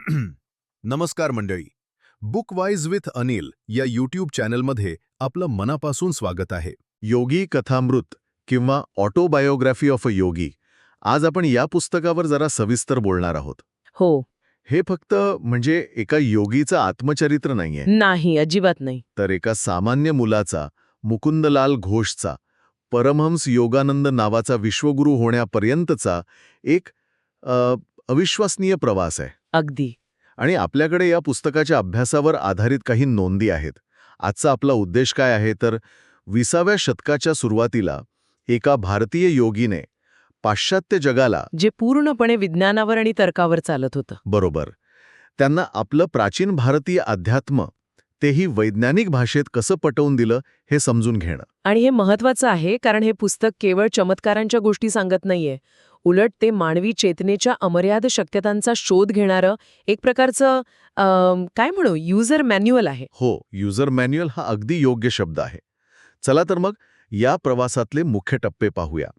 नमस्कार मंडळी. बुकवाईज विथ अनिल या यूट्यूब चॅनलमध्ये आपलं मनापासून स्वागत आहे. योगी कथामृत किंवा ऑटोबायोग्राफी ऑफ अ योगी. आज आपण या पुस्तकावर जरा सविस्तर बोलणार आहोत. हो. हे फक्त म्हणजे एका योगीचं आत्मचरित्र नाहीये, नाही, अजिबात नाही. तर एका सामान्य मुलाचा, मुकुंदलाल घोषचा, परमहंस योगानंद नावाचा विश्वगुरू होण्यापर्यंतचा एक अविश्वसनीय प्रवास आहे. अगदी. आणि आपल्याकडे या पुस्तकाच्या अभ्यासावर आधारित काही नोंदी आहेत. आजचा आपला उद्देश काय आहे तर 20व्या शतकाच्या सुरुवातीला एका भारतीय योगीने पाश्चात्य जगाला, जे पूर्णपणे विज्ञानावर आणि तर्कावर चालत होतं. बरोबर, त्यांना आपलं प्राचीन भारतीय अध्यात्म तेही वैज्ञानिक भाषेत कसं पटवून दिलं हे समजून घेणं. आणि हे महत्वाचं आहे, कारण हे पुस्तक केवळ चमत्कारांच्या गोष्टी सांगत नाहीये. उलट ते मानवी चेतनेच्या अमर्याद शक्यतांचा शोध घेणारं एक प्रकारचं काय म्हणू, युजर मॅन्युअल आहे. हो, युजर मॅन्युअल हा अगदी योग्य शब्द आहे. चला तर मग या प्रवासातले मुख्य टप्पे पाहूया.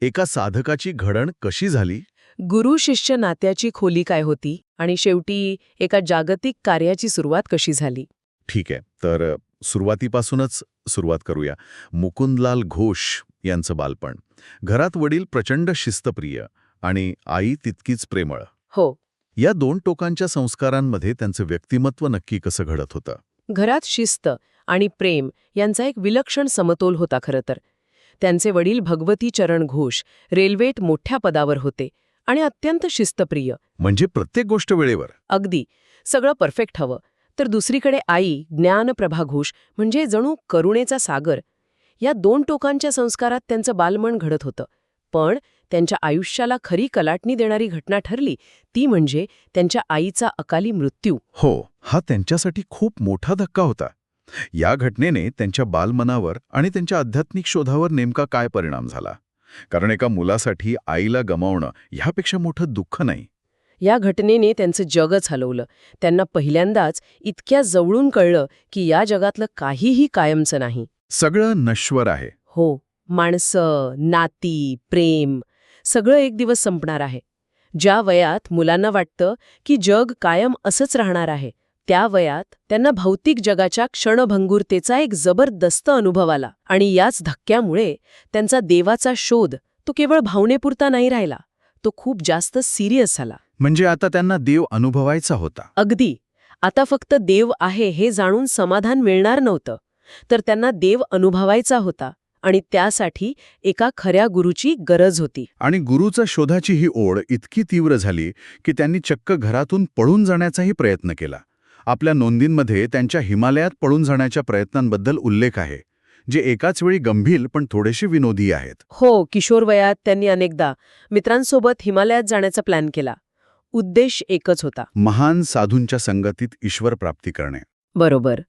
एका साधकाची घडण कशी झाली, गुरु शिष्य नात्याची खोली काय होती, आणि शेवटी एका जागतिक कार्याची सुरुवात कशी झाली. ठीक आहे, तर सुरुवातीपासूनच सुरुवात करूया. मुकुंदलाल घोष यांचं बालपण. घरात वडील प्रचंड शिस्तप्रिय आणि आई तितकीच प्रेमळ. हो. या दोन टोकांच्या संस्कारांमध्ये त्यांचं व्यक्तिमत्व नक्की कसं घडत होतं? घरात शिस्त आणि प्रेम यांचा एक विलक्षण समतोल होता खरं तर. त्यांचे वडील भगवती चरण घोष रेल्वेत मोठ्या पदावर होते आणि अत्यंत शिस्तप्रिय. म्हणजे प्रत्येक गोष्ट वेळेवर. अगदी, सगळं परफेक्ट हवं. तर दुसरीकडे आई ज्ञानप्रभा घोष म्हणजे जणू करुणेचा सागर. या दोन टोकांच्या संस्कारात त्यांचं बालमन घडत होतं. पण त्यांच्या आयुष्याला खरी कलाटणी देणारी घटना ठरली ती म्हणजे त्यांच्या आईचा अकाली मृत्यू. हो, हा त्यांच्यासाठी खूप मोठा धक्का होता. या घटनेने त्यांच्या बालमनावर आणि त्यांच्या आध्यात्मिक शोधावर नेमका काय परिणाम झाला? कारण एका मुलासाठी आईला गमावणं ह्यापेक्षा मोठं दुःख नाही. या घटनेने त्यांचं जगच हलवलं. त्यांना पहिल्यांदाच इतक्या जवळून कळलं की या जगातलं काहीही कायमचं नाही. सगळं नश्वर आहे. हो, माणसं, नाती, प्रेम सगळं एक दिवस संपणार आहे. ज्या वयात मुलांना वाटतं की जग कायम असंच राहणार आहे, त्या वयात त्यांना भौतिक जगाच्या क्षणभंगुरतेचा एक जबरदस्त अनुभव आला. आणि याच धक्क्यामुळे त्यांचा देवाचा शोध तो केवळ भावनेपुरता नाही राहिला, तो खूप जास्त सिरियस झाला. म्हणजे आता त्यांना देव अनुभवायचा होता. अगदी. आता फक्त देव आहे हे जाणून समाधान मिळणार नव्हतं, तर त्यांना देव अनुभवायचा होता. आणि त्यासाठी एका खऱ्या गुरुची गरज होती. आणि गुरुचा शोधाची ही ओढ इतकी तीव्र झाली की त्यांनी चक्क घरातून पळून जाण्याचाही प्रयत्न केला. आपल्या नोंदींमध्ये त्यांच्या हिमालयात पळून जाण्याच्या प्रयत्नांबद्दल उल्लेख आहे, जे एकाच वेळी गंभीर पण थोडेसे विनोदी आहेत. हो, किशोर वयात त्यांनी अनेकदा मित्रांसोबत हिमालयात जाण्याचा प्लॅन केला. उद्देश एकच होता, महान साधूंच्या संगतीत ईश्वर प्राप्ती करणे. बरोबर.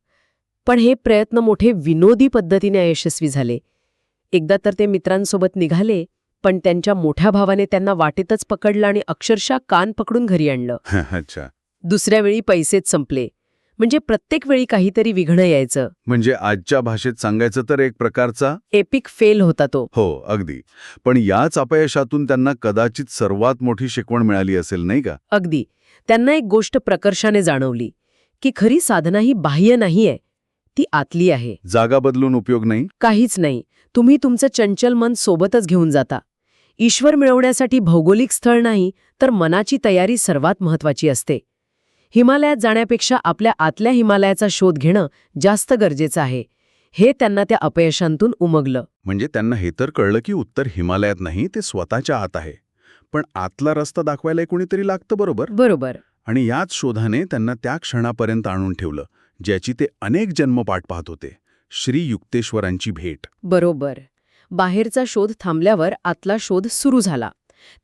पण हे प्रयत्न मोठे विनोदी पद्धतीने अयशस्वी झाले. एकदा तर ते मित्रांसोबत निघाले, पण त्यांच्या मोठ्या भावाने त्यांना वाटेतच पकडलं आणि अक्षरशः कान पकडून घरी आणलं. अच्छा. दुसऱ्या वेळी पैसेच संपले. म्हणजे प्रत्येक वेळी काहीतरी विघ्न यायचं. म्हणजे आजच्या भाषेत सांगायचं तर एक प्रकारचा एपिक फेल होता तो. हो, अगदी. पण याच अपयशातून त्यांना कदाचित सर्वात मोठी शिकवण मिळाली असेल, नाही का? अगदी. त्यांना एक गोष्ट प्रकर्षाने जाणवली की खरी साधना ही बाह्य नाहीये, ती आतली आहे. जागा बदलून उपयोग नाही. काहीच नाही. तुम्ही तुमचं चंचल मन सोबतच घेऊन जाता. ईश्वर मिळवण्यासाठी भौगोलिक स्थळ नाही, तर मनाची तयारी सर्वात महत्वाची असते. हिमालयात जाण्यापेक्षा आपल्या आतल्या हिमालयाचा शोध घेणं जास्त गरजेचं आहे. हे त्यांना त्या अपयशांतून उमगलं. म्हणजे त्यांना हे तर कळलं की उत्तर हिमालयात नाही, ते स्वतःच्या आत आहे. पण आतला रस्ता दाखवायला कोणीतरी लागतं, बरोबर? बरोबर. आणि याच शोधाने त्यांना त्या क्षणापर्यंत आणून ठेवलं ज्याची ते अनेक जन्म पाठ पाहत होते, श्री युक्तेश्वरांची भेट. बरोबर. बाहेरचा शोध थांबल्यावर आतला शोध सुरू झाला.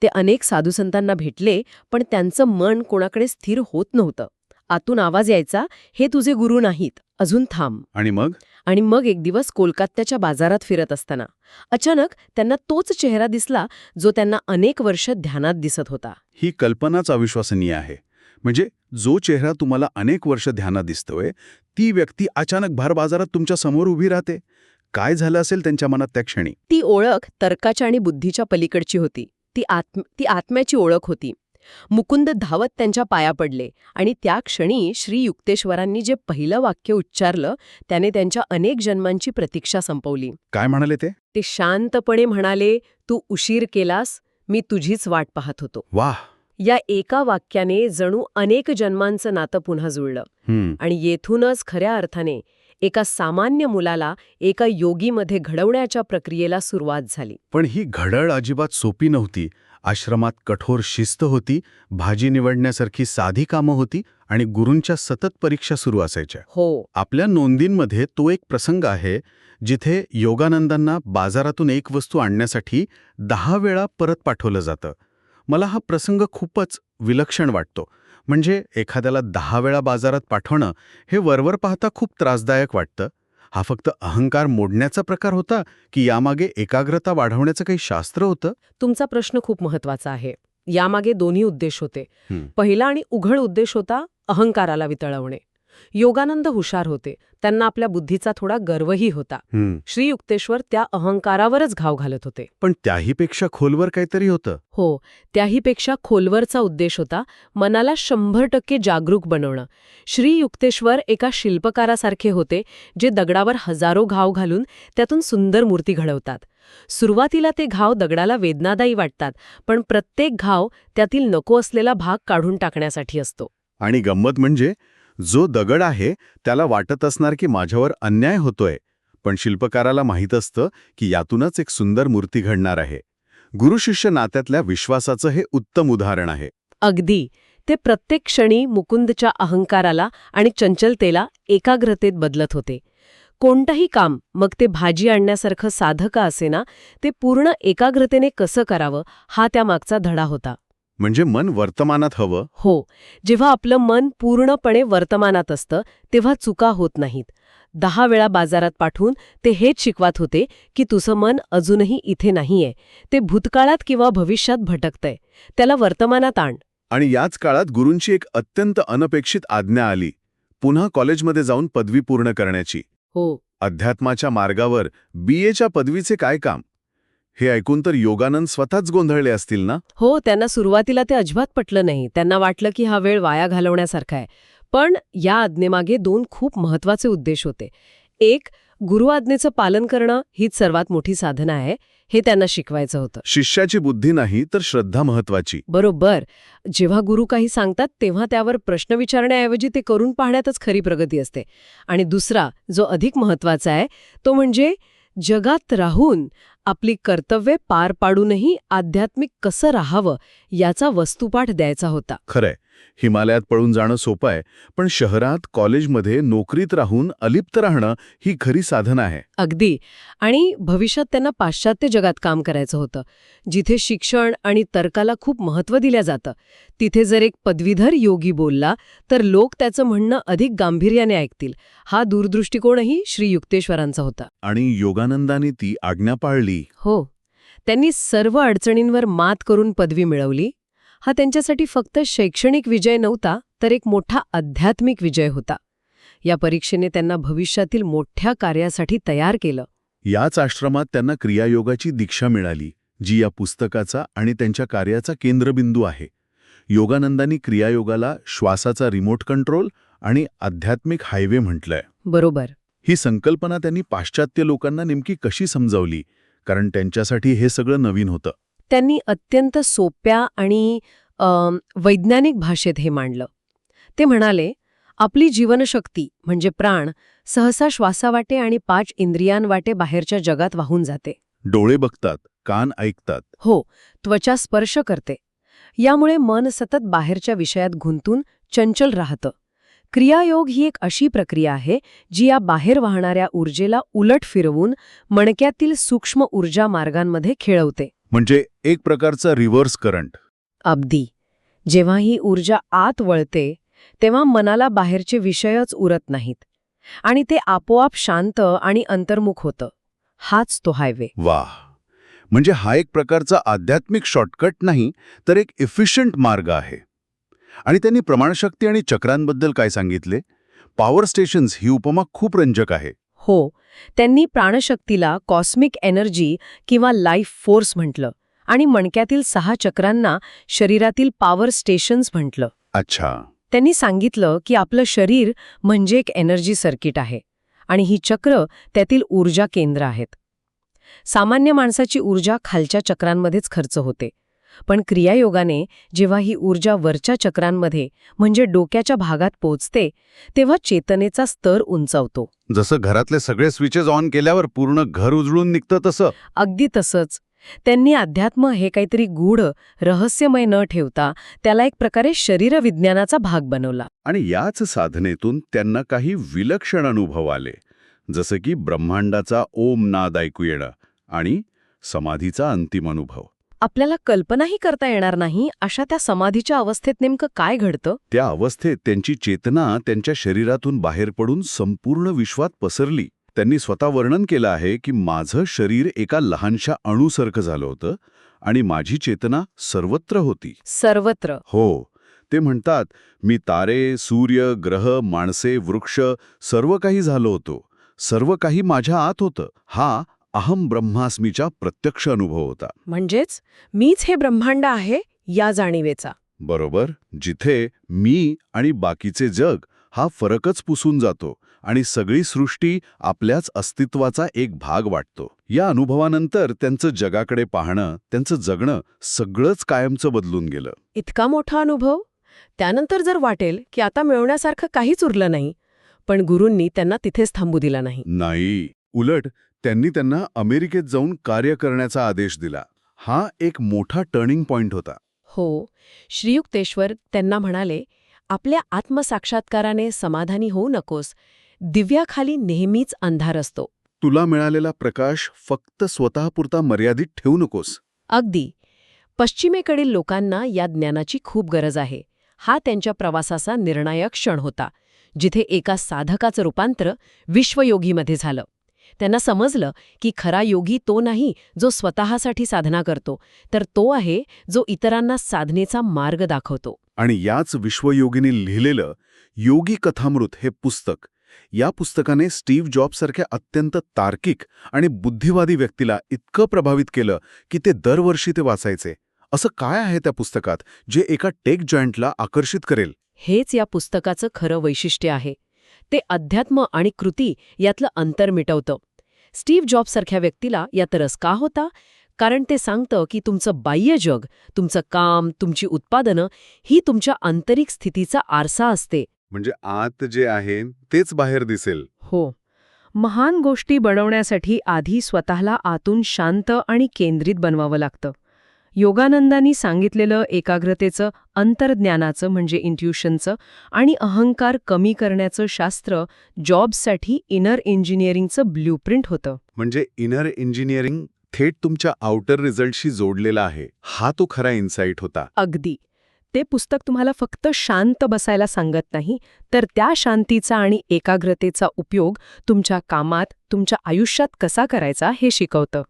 ते अनेक साधुसंतांना भेटले, पण त्यांचं मन कोणाकडे स्थिर होत नव्हतं. आतून आवाज यायचा, हे तुझे गुरु नाहीत, अजून थांब. आणि मग एक दिवस कोलकात्याच्या बाजारात फिरत असताना अचानक त्यांना तोच चेहरा दिसला जो त्यांना अनेक वर्ष ध्यानात दिसत होता. ही कल्पनाच अविश्वसनीय आहे. म्हणजे जो चेहरा तुम्हाला अनेक वर्ष ध्यानात दिसतोय, ती व्यक्ती अचानक भर बाजारात तुमच्या समोर उभी राहते. काय झालं असेल त्यांच्या मनात त्या क्षणी? ती ओळख तर्काच्या आणि बुद्धीच्या पलीकडची होती. ती आत्म्याची ओळख होती. मुकुंद धावत त्यांच्या पाया पडले आणि त्या क्षणी श्री युक्तेश्वरांनी जे पहिलं वाक्य उच्चारलं त्याने त्यांच्या अनेक जन्मांची प्रतीक्षा संपवली. काय म्हणाले ते? ते शांतपणे म्हणाले, तू उशीर केलास, मी तुझीच वाट पाहत होतो. वाह. या एका वाक्याने जणू अनेक जन्मांचं नातं पुन्हा जुळलं आणि येथूनच खऱ्या अर्थाने एका सामान्य मुलाला एका योगीमध्ये घडवण्याच्या प्रक्रियेला सुरुवात झाली. पण ही घडळ अजिबात सोपी नव्हती. आश्रमात कठोर शिस्त होती, भाजी निवडण्यासारखी साधी कामं होती आणि गुरूंच्या सतत परीक्षा सुरू असायच्या. हो, आपल्या नोंदींमध्ये तो एक प्रसंग आहे जिथे योगानंदांना बाजारातून एक वस्तू आणण्यासाठी 10 वेळा परत पाठवलं जातं. मला हा प्रसंग खूपच विलक्षण वाटतो. म्हणजे एखाद्याला 10 वेळा बाजारात पाठवणं हे वरवर पाहता खूप त्रासदायक वाटतं. हा फक्त अहंकार मोडण्याचा प्रकार होता की यामागे एकाग्रता वाढवण्याचं काही शास्त्र होतं? तुमचा प्रश्न खूप महत्वाचा आहे. यामागे दोन्ही उद्देश होते. हं. पहिला आणि उघड उद्देश होता अहंकाराला वितळवणे. योगानंद हुशार होते, त्यांना आपल्या बुद्धीचा थोडा गर्वही होता. श्री युक्तेश्वर त्या अहंकारावरच घाव घालत होते. पण त्याहीपेक्षा खोलवर काहीतरी होतं. हो, त्याहीपेक्षा खोलवरचा उद्देश होता मनाला 100% जागरूक बनवणं. श्री युक्तेश्वर एका शिल्पकारासारखे होते जे दगडावर हजारो घाव घालून त्यातून सुंदर मूर्ती घडवतात. सुरुवातीला ते घाव दगडाला वेदनादायी वाटतात, पण प्रत्येक घाव त्यातील नको असलेला भाग काढून टाकण्यासाठी असतो. आणि गंमत म्हणजे जो दगड आहे त्याला वाटत असणार की माझ्यावर अन्याय होतोय, पण शिल्पकाराला माहीत असतं की यातूनच एक सुंदर मूर्ती घडणार आहे. गुरु-शिष्य नात्यातल्या विश्वासाचं हे उत्तम उदाहरण आहे. अगदी. ते प्रत्येक क्षणी मुकुंदच्या अहंकाराला आणि चंचलतेला एकाग्रतेत बदलत होते. कोणतंही काम, मग ते भाजी आणण्यासारखं साधं का असेना, ते पूर्ण एकाग्रतेने कसं करावं हा त्यामागचा धडा होता. म्हणजे मन वर्तमानात हवं. हो, जेव्हा आपलं मन पूर्णपणे वर्तमानात असतं तेव्हा चुका होत नाहीत. 10 वेळा बाजारात पाठवून ते हेच शिकवत होते की तुझं मन अजूनही इथे नाहीये, ते भूतकाळात किंवा भविष्यात भटकतंय, त्याला वर्तमानात आण. आणि याच काळात गुरूंची एक अत्यंत अनपेक्षित आज्ञा आली, पुन्हा कॉलेजमध्ये जाऊन पदवी पूर्ण करण्याची. हो, अध्यात्माच्या मार्गावर BA पदवीचे काय काम? हे ऐकून तर योगानंद स्वतःच गोंधळले असतील ना? हो, त्यांना सुरुवातीला ते अजिबात पटलं नाही. त्यांना वाटलं की हा वेळ वाया घालवण्यासारखा आहे. पण या आज्ञेमागे 2 खूप महत्वाचे उद्देश होते. एक, गुरुआज्ञेचं पालन करणं हीच सर्वात मोठी साधना आहे, हे त्यांना शिकवायचं होतं. शिष्याची बुद्धी नाही तर श्रद्धा महत्वाची. बरोबर. जेव्हा गुरु काही सांगतात तेव्हा त्यावर प्रश्न विचारण्याऐवजी ते करून पाहण्यातच खरी प्रगती असते. आणि दुसरा, जो अधिक महत्वाचा आहे, तो म्हणजे जगात राहून आपली कर्तव्ये पार पाडूनही आध्यात्मिक कसं राहावं याचा वस्तुपाठ द्यायचा होता. खरंय, हिमालयात पळून जाणं सोपं आहे, पण शहरात, कॉलेजमध्ये, नोकरीत राहून अलिप्त राहणं ही खरी साधना आहे. अगदी. आणि भविष्यात त्यांना पाश्चात्य जगात काम करायचं होतं, जिथे शिक्षण आणि तर्काला खूप महत्त्व दिलं जातं. तिथे जर एक पदवीधर योगी बोलला तर लोक त्याचं म्हणणं अधिक गांभीर्याने ऐकतील. हा दूरदृष्टिकोनही श्री युक्तेश्वरांचा होता. आणि योगानंदाने ती आज्ञा पाळली. हो, त्यांनी सर्व अडचणींवर मात करून पदवी मिळवली. हा त्यांच्यासाठी फक्त शैक्षणिक विजय नव्हता, तर एक मोठा आध्यात्मिक विजय होता. या परीक्षेने त्यांना भविष्यातील मोठ्या कार्यासाठी तयार केलं. याच आश्रमात त्यांना क्रियायोगाची दीक्षा मिळाली, जी या पुस्तकाचा आणि त्यांच्या कार्याचा केंद्रबिंदू आहे. योगानंदांनी क्रियायोगाला श्वासाचा रिमोट कंट्रोल आणि आध्यात्मिक हायवे म्हटलंय. बरोबर. ही संकल्पना त्यांनी पाश्चात्य लोकांना नेमकी कशी समजावली? कारण त्यांच्यासाठी हे सगळं नवीन होतं. त्यांनी अत्यंत सोप्या आणि वैज्ञानिक भाषेत हे मांडलं. ते म्हणाले, आपली जीवनशक्ती म्हणजे प्राण सहसा श्वासावाटे आणि 5 इंद्रियांवाटे बाहेरच्या जगात वाहून जाते. डोळे बघतात, कान ऐकतात. हो, त्वचा स्पर्श करते. यामुळे मन सतत बाहेरच्या विषयात गुंतून चंचल राहतं. क्रियायोग ही एक अशी प्रक्रिया आहे जी या बाहेर वाहणाऱ्या ऊर्जेला उलट फिरवून मणक्यातील सूक्ष्म ऊर्जा मार्गांमध्ये खेळवते. म्हणजे एक प्रकारचा रिव्हर्स करंट. अगदी. जेव्हा ही ऊर्जा आत वळते तेव्हा मनाला बाहेरचे विषयच उरत नाहीत आणि ते आपोआप शांत आणि अंतर्मुख होतं. हाच तो हायवे. वाह. म्हणजे हा एक प्रकारचा आध्यात्मिक शॉर्टकट नाही, तर एक इफिशियंट मार्ग आहे. आणि त्यांनी प्रमाणशक्ती आणि चक्रांबद्दल काय सांगितले? पॉवर स्टेशन्स ही उपमा खूप रंजक आहे. हो, त्यांनी प्राणशक्तीला कॉस्मिक एनर्जी किंवा लाईफ फोर्स म्हटलं आणि मणक्यातील 6 चक्रांना शरीरातील पॉवर स्टेशन्स म्हटलं. अच्छा. त्यांनी सांगितलं की आपलं शरीर म्हणजे एक एनर्जी सर्किट आहे आणि ही चक्र त्यातील ऊर्जा केंद्र आहेत. सामान्य माणसाची ऊर्जा खालच्या चक्रांमध्येच खर्च होते, पण क्रियायोगाने जेव्हा ही ऊर्जा वरच्या चक्रांमध्ये म्हणजे डोक्याच्या भागात पोचते तेव्हा चेतनेचा स्तर उंचावतो. जसं घरातले सगळे स्विचेस ऑन केल्यावर पूर्ण घर उजळून निघतं तसं. अगदी तसंच. त्यांनी अध्यात्म हे काहीतरी गूढ रहस्यमय न ठेवता त्याला एक प्रकारे शरीरविज्ञानाचा भाग बनवला. आणि याच साधनेतून त्यांना काही विलक्षण अनुभव आले, जसं की ब्रह्मांडाचा ओम नाद ऐकू येणं आणि समाधीचा अंतिम अनुभव. आपल्याला कल्पनाही करता येणार नाही अशा त्या समाधीच्या अवस्थेत नेमकं काय घडतं. त्या अवस्थेत त्यांची चेतना त्यांच्या शरीरातून बाहेर पडून संपूर्ण विश्वात पसरली. त्यांनी स्वतः वर्णन केलं आहे की माझं शरीर एका लहानशा अणूसारखं झालं होतं आणि माझी चेतना सर्वत्र होती. सर्वत्र. हो. ते म्हणतात, मी तारे, सूर्य, ग्रह, माणसे, वृक्ष सर्व काही झालो होतो. सर्व काही माझ्या आत होतं. हा अहम ब्रह्मास्मीचा प्रत्यक्ष अनुभव होता. म्हणजेच मीच हे ब्रह्मांड आहे या जाणीवेचा. बरोबर. जिथे मी आणि बाकीचे जग हा फरकच पुसून जातो आणि सगळी सृष्टी आपल्याच अस्तित्वाचा एक भाग वाटतो. या अनुभवानंतर त्यांचं जगाकडे पाहणं, त्यांचं जगणं सगळंच कायमचं बदलून गेलं. इतका मोठा अनुभव. त्यानंतर जर वाटेल की आता मिळवण्यासारखं काहीच उरलं नाही, पण गुरूंनी त्यांना तिथेच थांबू दिला नाही. नाही, उलट त्यांनी त्यांना अमेरिकेत जाऊन कार्य करण्याचा आदेश दिला. हा एक मोठा टर्निंग पॉइंट होता. हो. श्री युक्तेश्वर त्यांना म्हणाले, आपल्या आत्मसाक्षात्काराने समाधानी होऊ नकोस. दिव्याखाली नेहमीच अंधार असतो. तुला मिळालेला प्रकाश फक्त स्वतःपुरता मर्यादित ठेवू नकोस. अगदी. पश्चिमेकडील लोकांना या ज्ञानाची खूप गरज आहे. हा त्यांच्या प्रवासाचा निर्णायक क्षण होता, जिथे एका साधकाचं रूपांतर विश्वयोगीमध्ये झालं. त्यांना समजलं की खरा योगी तो नाही जो स्वतःसाठी साधना करतो, तर तो आहे जो इतरांना साधनेचा मार्ग दाखवतो. आणि याच विश्वयोगिनी लिहिलेलं योगी कथामृत हे पुस्तक, या पुस्तकाने स्टीव्ह जॉब्ससारख्या अत्यंत तार्किक आणि बुद्धिवादी व्यक्तीला इतकं प्रभावित केलं की ते दरवर्षी ते वाचायचे. असं काय आहे त्या पुस्तकात जे एका टेक जॉयंटला आकर्षित करेल? हेच या पुस्तकाचं खरं वैशिष्ट्य आहे. ते अध्यात्म आणि कृती यातलं अंतर मिटवतं. स्टीव्ह जॉब्ससारख्या व्यक्तीला यात रस का होता? कारण ते सांगतं की तुमचं बाह्य जग, तुमचं काम, तुमची उत्पादनं ही तुमच्या आंतरिक स्थितीचा आरसा असते. म्हणजे आत जे आहे तेच बाहेर दिसेल. हो. महान गोष्टी बनवण्यासाठी आधी स्वतःला आतून शांत आणि केंद्रित बनवावं लागतं. योगानंदांनी सांगितलेलं एकाग्रतेचं, अंतर्ज्ञानाचं म्हणजे इंट्युशनचं आणि अहंकार कमी करण्याचं शास्त्र जॉब्ससाठी इनर इंजिनिअरिंगचं ब्ल्यूप्रिंट होतं. म्हणजे इनर इंजिनिअरिंग थेट तुमच्या आउटर रिझल्टशी जोडलेला आहे. हा तो खरा इन्साईट होता. अगदी. ते पुस्तक तुम्हाला फक्त शांत बसायला सांगत नाही, तर त्या शांतीचा आणि एकाग्रतेचा उपयोग तुमच्या कामात, तुमच्या आयुष्यात कसा करायचा हे शिकवतं.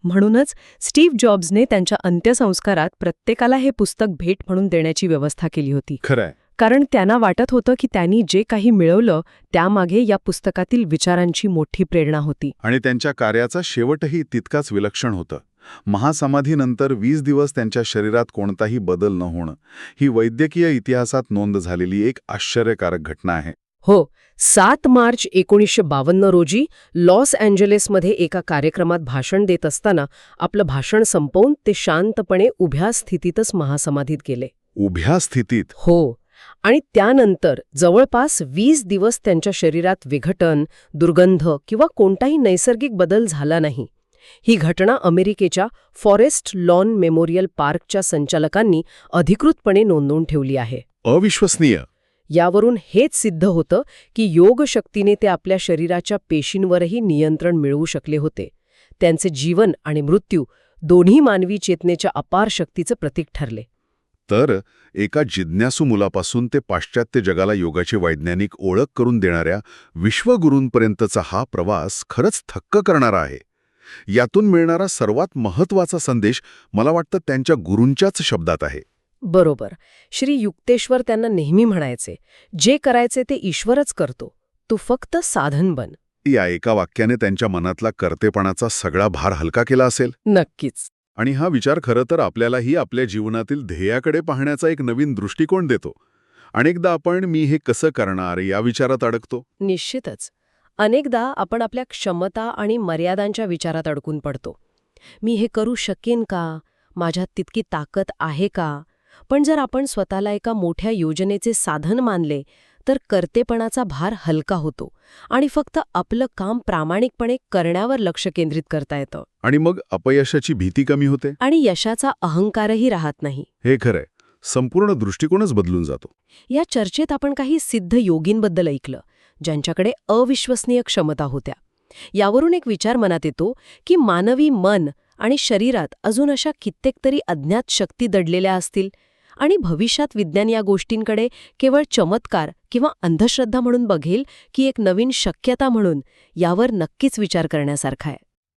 म्हणूनच स्टीव्ह जॉब्सने त्यांच्या अंत्यसंस्कारात प्रत्येकाला हे पुस्तक भेट म्हणून देण्याची व्यवस्था केली होती. खरंय. कारण त्यांना वाटत होतं की त्यांनी जे काही मिळवलं त्यामागे या पुस्तकातील विचारांची मोठी प्रेरणा होती. आणि त्यांच्या कार्याचा शेवटही तितकाच विलक्षण होतं. महासमाधीनंतर 20 दिवस त्यांच्या शरीरात कोणताही बदल न होणं ही वैद्यकीय इतिहासात नोंद झालेली एक आश्चर्यकारक घटना आहे. हो. 7 मार्च 1952 रोजी लॉस एंजेलिसमध्ये एका कार्यक्रमात भाषण देत असताना आपलं भाषण संपवून ते शांतपणे उभ्या स्थितीतच महासमाधीत गेले. उभ्या स्थितीत? हो. आणि त्यानंतर जवळपास 20 दिवस त्यांच्या शरीरात विघटन, दुर्गंध किंवा कोणताही नैसर्गिक बदल झाला नाही. ही घटना अमेरिकेच्या फॉरेस्ट लॉन मेमोरियल पार्कच्या संचालकांनी अधिकृतपणे नोंदवून ठेवली आहे. अविश्वसनीय. यावरून हेच सिद्ध होतं की योगशक्तीने ते आपल्या शरीराच्या पेशींवरही नियंत्रण मिळवू शकले होते. त्यांचे जीवन आणि मृत्यू दोन्ही मानवी चेतनेच्या अपार शक्तीचं प्रतीक ठरले. तर एका जिज्ञासू मुलापासून ते पाश्चात्य जगाला योगाची वैज्ञानिक ओळख करून देणाऱ्या विश्वगुरूंपर्यंतचा हा प्रवास खरंच थक्क करणारा आहे. यातून मिळणारा सर्वात महत्त्वाचा संदेश मला वाटतं त्यांच्या गुरूंच्याच शब्दात आहे. बरोबर. श्री युक्तेश्वर त्यांना नेहमी म्हणायचे, जे करायचे ते ईश्वरच करतो, तू फक्त साधन बन. या एका वाक्याने त्यांच्या मनातला कर्तेपणाचा सगळा भार हलका केला असेल. नक्कीच. आणि हा विचार खरं तर आपल्यालाही आपल्या जीवनातील ध्येयाकडे पाहण्याचा एक नवीन दृष्टिकोन देतो. अनेकदा आपण मी हे कसं करणार या विचारात अडकतो. निश्चितच. अनेकदा आपण आपल्या क्षमता आणि मर्यादांच्या विचारात अडकून पडतो. मी हे करू शकेन का? माझ्यात तितकी ताकद आहे का? पण जर आपण स्वतःला एका मोठ्या योजनेचे साधन मानले तर कर्तेपणाचा भार हलका होतो आणि फक्त आपलं काम प्रामाणिकपणे करण्यावर लक्ष केंद्रित करता येतं. आणि मग अपयशाची भीती कमी होते. आणि यशाचा अहंकारही राहत नाही. हे खरंय, संपूर्ण दृष्टिकोनच बदलून जातो. या चर्चेत आपण काही सिद्ध योगींबद्दल ऐकलं, ज्यांच्याकडे अविश्वसनीय क्षमता होत्या. यावरून एक विचार मनात येतो की मानवी मन आणि शरीरात अजून अशा कित्येक तरी अज्ञात शक्ती दडलेल्या असतील आणि भविष्यात विज्ञान या गोष्टींकडे केवळ चमत्कार किंवा अंधश्रद्धा म्हणून बघेल की एक नवीन शक्यता म्हणून, यावर नक्कीच विचार करण्यासारखा आहे.